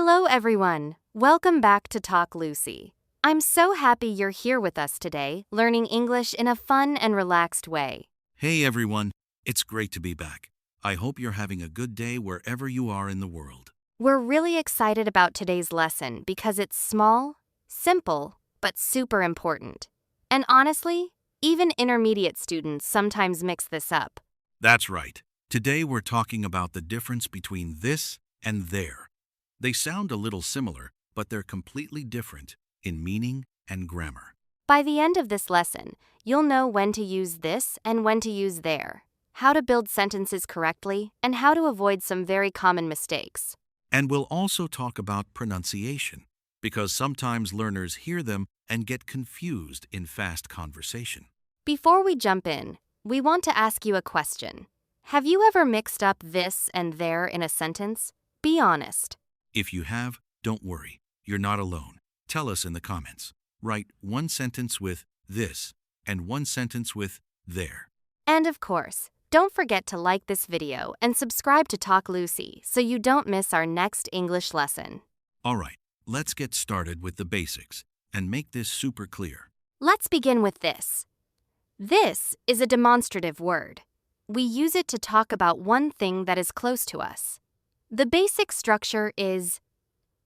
Hello, everyone. Welcome back to Talk Lucy. I'm so happy you're here with us today, learning English in a fun and relaxed way. Hey everyone, it's great to be back. I hope you're having a good day wherever you are in the world. We're really excited about today's lesson because it's small, simple, but super important. And honestly, even intermediate students sometimes mix this up. That's right. Today we're talking about the difference between this and there. They sound a little similar, but they're completely different in meaning and grammar. By the end of this lesson, you'll know when to use this and when to use there, how to build sentences correctly, and how to avoid some very common mistakes. And we'll also talk about pronunciation, because sometimes learners hear them and get confused in fast conversation. Before we jump in, we want to ask you a question. Have you ever mixed up this and there in a sentence? Be honest. If you have, don't worry. You're not alone. Tell us in the comments. Write one sentence with this and one sentence with there. And of course, don't forget to like this video and subscribe to Talk Lucy so you don't miss our next English lesson. All right, let's get started with the basics and make this super clear. Let's begin with this. This is a demonstrative word. We use it to talk about one thing that is close to us. The basic structure is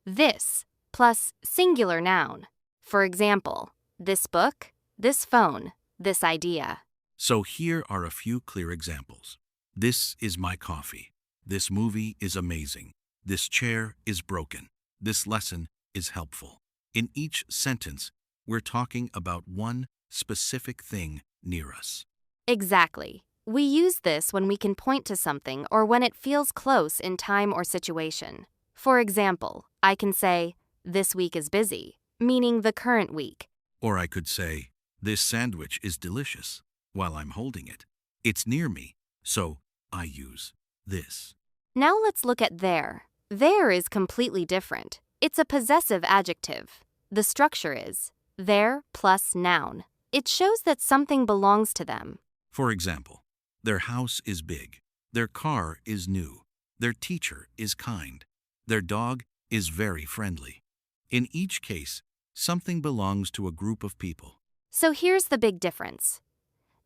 this plus singular noun. For example, this book, this phone, this idea. So here are a few clear examples. This is my coffee. This movie is amazing. This chair is broken. This lesson is helpful. In each sentence, we're talking about one specific thing near us. Exactly. We use this when we can point to something or when it feels close in time or situation. For example, I can say, this week is busy, meaning the current week. Or I could say, this sandwich is delicious, while I'm holding it. It's near me, so I use this. Now let's look at there. There is completely different. It's a possessive adjective. The structure is there plus noun. It shows that something belongs to them. For example, their house is big. Their car is new. Their teacher is kind. Their dog is very friendly. In each case, something belongs to a group of people. So here's the big difference.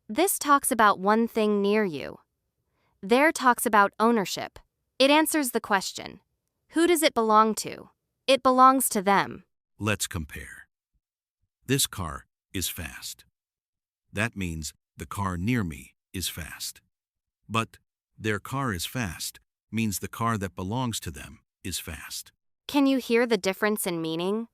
This talks about one thing near you. There talks about ownership. It answers the question, who does it belong to? It belongs to them. Let's compare. This car is fast. That means the car near me is fast. But their car is fast means the car that belongs to them is fast. Can you hear the difference in meaning?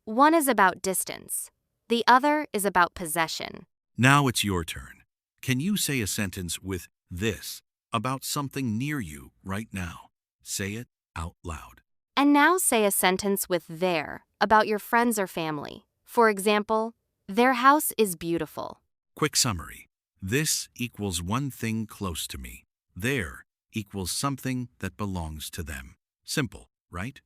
One is about distance. The other is about possession. Now it's your turn. Can you say a sentence with this about something near you right now? Say it out loud. And now say a sentence with there about your friends or family. For example, their house is beautiful. Quick summary. This equals one thing close to me. There equals something that belongs to them. Simple, right?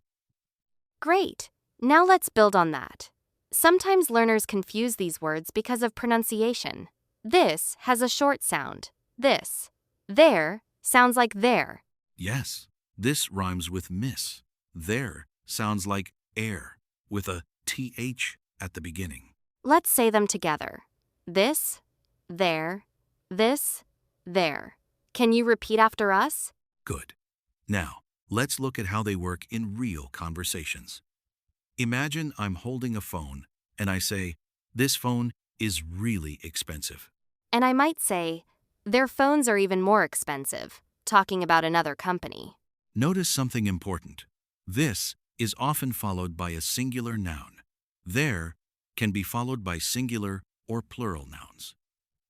Great. Now let's build on that. Sometimes learners confuse these words because of pronunciation. This has a short sound. This. There sounds like there. Yes, this rhymes with miss. There sounds like air with a th at the beginning. Let's say them together. This, there, this, there. Can you repeat after us? Good. Now, let's look at how they work in real conversations. Imagine I'm holding a phone and I say, this phone is really expensive. And I might say, their phones are even more expensive, talking about another company. Notice something important. This is often followed by a singular noun. There can be followed by singular or plural nouns.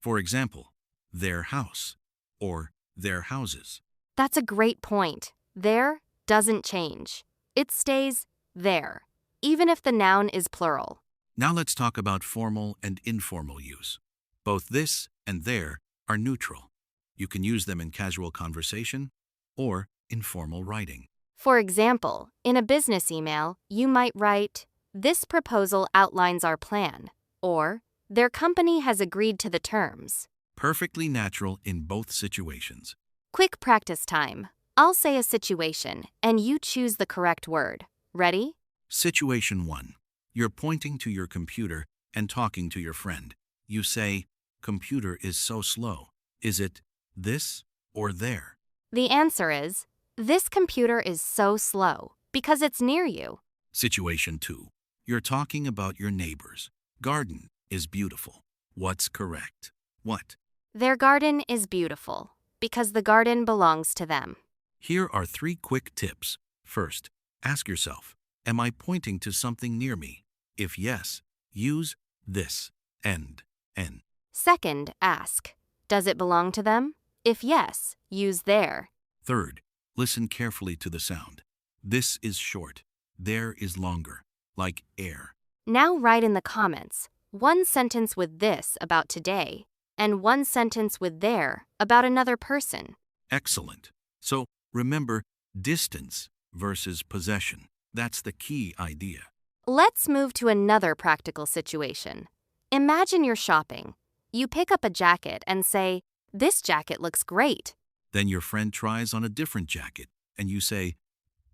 For example, their house or their houses. That's a great point. There doesn't change. It stays there, even if the noun is plural. Now let's talk about formal and informal use. Both this and there are neutral. You can use them in casual conversation or informal writing. For example, in a business email, you might write, this proposal outlines our plan, or their company has agreed to the terms. Perfectly natural in both situations. Quick practice time. I'll say a situation, and you choose the correct word. Ready? Situation 1. You're pointing to your computer and talking to your friend. You say, "Computer is so slow. Is it this or there?" The answer is, this computer is so slow because it's near you. Situation 2. You're talking about your neighbor's garden is beautiful. What's correct? What? Their garden is beautiful because the garden belongs to them. Here are 3 quick tips. First, ask yourself, am I pointing to something near me? If yes, use this and n. Second, ask, does it belong to them? If yes, use their. Third, listen carefully to the sound. This is short. There is longer, like air. Now write in the comments one sentence with this about today and one sentence with there about another person. Excellent. So remember, distance versus possession. That's the key idea. Let's move to another practical situation. Imagine you're shopping. You pick up a jacket and say, "This jacket looks great." Then your friend tries on a different jacket, and you say,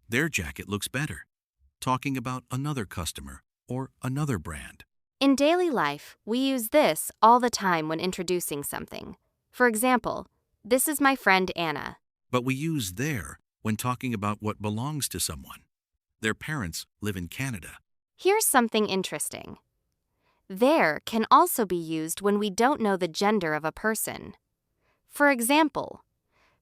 "Their jacket looks better," talking about another customer or another brand. In daily life, we use this all the time when introducing something. For example, this is my friend Anna. But we use their when talking about what belongs to someone. Their parents live in Canada. Here's something interesting. Their can also be used when we don't know the gender of a person. For example,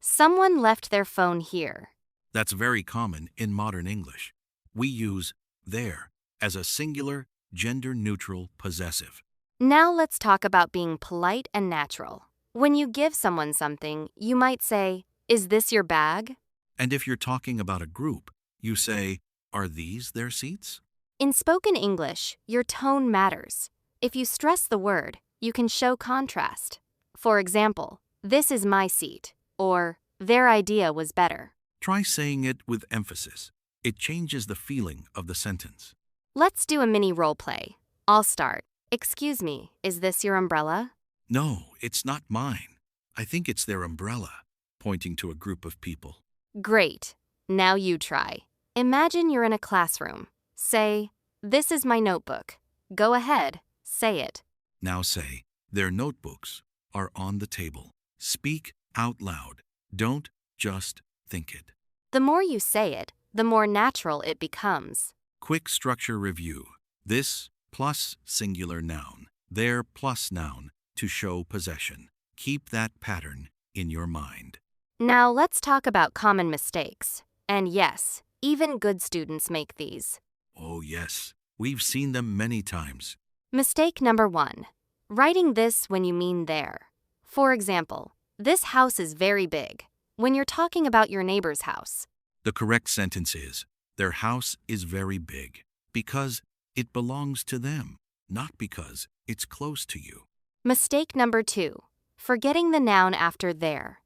someone left their phone here. That's very common in modern English. We use their as a singular, gender-neutral possessive. Now let's talk about being polite and natural. When you give someone something, you might say, "Is this your bag?" And if you're talking about a group, you say, "Are these their seats?" In spoken English, your tone matters. If you stress the word, you can show contrast. For example, "This is my seat," or "Their idea was better." Try saying it with emphasis. It changes the feeling of the sentence. Let's do a mini role play. I'll start. "Excuse me, is this your umbrella?" "No, it's not mine. I think it's their umbrella," pointing to a group of people. Great. Now you try. Imagine you're in a classroom. Say, "This is my notebook." Go ahead, say it. Now say, "Their notebooks are on the table." Speak out loud. Don't just think it. The more you say it, the more natural it becomes. Quick structure review. This plus singular noun. Their plus noun to show possession. Keep that pattern in your mind. Now let's talk about common mistakes. And yes, even good students make these. Oh yes, we've seen them many times. Mistake number 1. Writing this when you mean there. For example, "This house is very big," when you're talking about your neighbor's house. The correct sentence is, "Their house is very big," because it belongs to them, not because it's close to you. Mistake number 2. Forgetting the noun after there.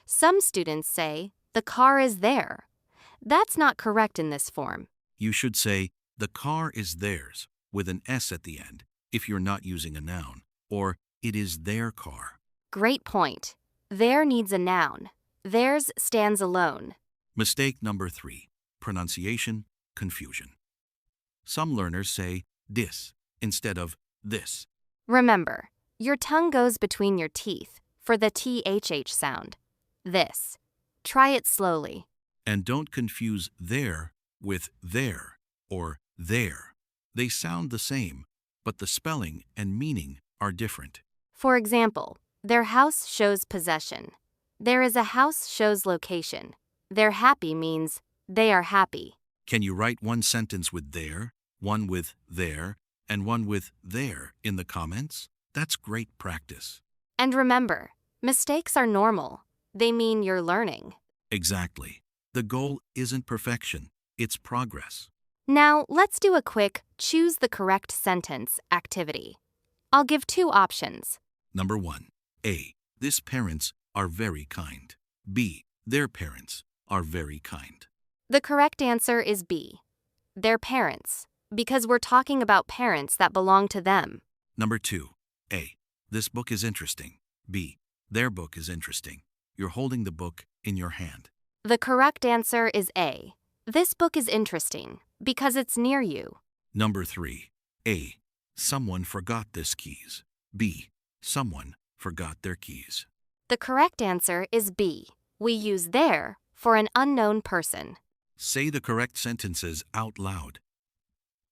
Some students say, "The car is there." That's not correct in this form. You should say, "The car is theirs," with an S at the end, if you're not using a noun, or "It is their car." Great point. There needs a noun. Theirs stands alone. Mistake number 3, pronunciation confusion. Some learners say "dis" instead of "this." Remember, your tongue goes between your teeth for the THH sound. This. Try it slowly. And don't confuse "there" with "there" or "there." They sound the same, but the spelling and meaning are different. For example, their house shows possession. There is a house shows location. They're happy means they are happy. Can you write one sentence with "there," one with "there," and one with "there" in the comments? That's great practice. And remember, mistakes are normal. They mean you're learning. Exactly. The goal isn't perfection, it's progress. Now, let's do a quick choose the correct sentence activity. I'll give 2 options. Number 1. A. This parents are very kind. B. Their parents are very kind. The correct answer is B. Their parents, because we're talking about parents that belong to them. Number 2. A. This book is interesting. B. Their book is interesting. You're holding the book in your hand. The correct answer is A. This book is interesting, Because it's near you. Number 3. A. Someone forgot this keys. B. Someone forgot their keys. The correct answer is B. We use their for an unknown person. Say the correct sentences out loud.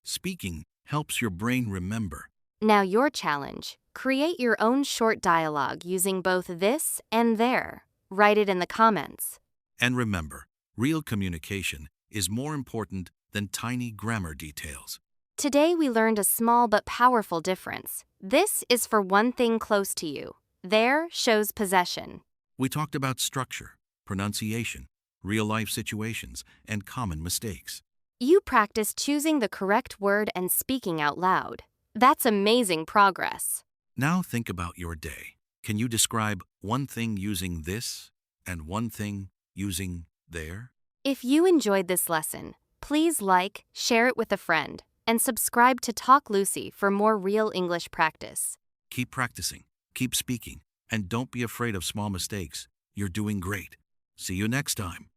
Speaking helps your brain remember. Now your challenge. Create your own short dialogue using both this and their. Write it in the comments. And remember, real communication is more important than tiny grammar details. Today we learned a small but powerful difference. This is for one thing close to you. There shows possession. We talked about structure, pronunciation, real-life situations, and common mistakes. You practiced choosing the correct word and speaking out loud. That's amazing progress. Now think about your day. Can you describe one thing using this and one thing using there? If you enjoyed this lesson, please like, share it with a friend, and subscribe to Talk Lucy for more real English practice. Keep practicing, keep speaking, and don't be afraid of small mistakes. You're doing great. See you next time.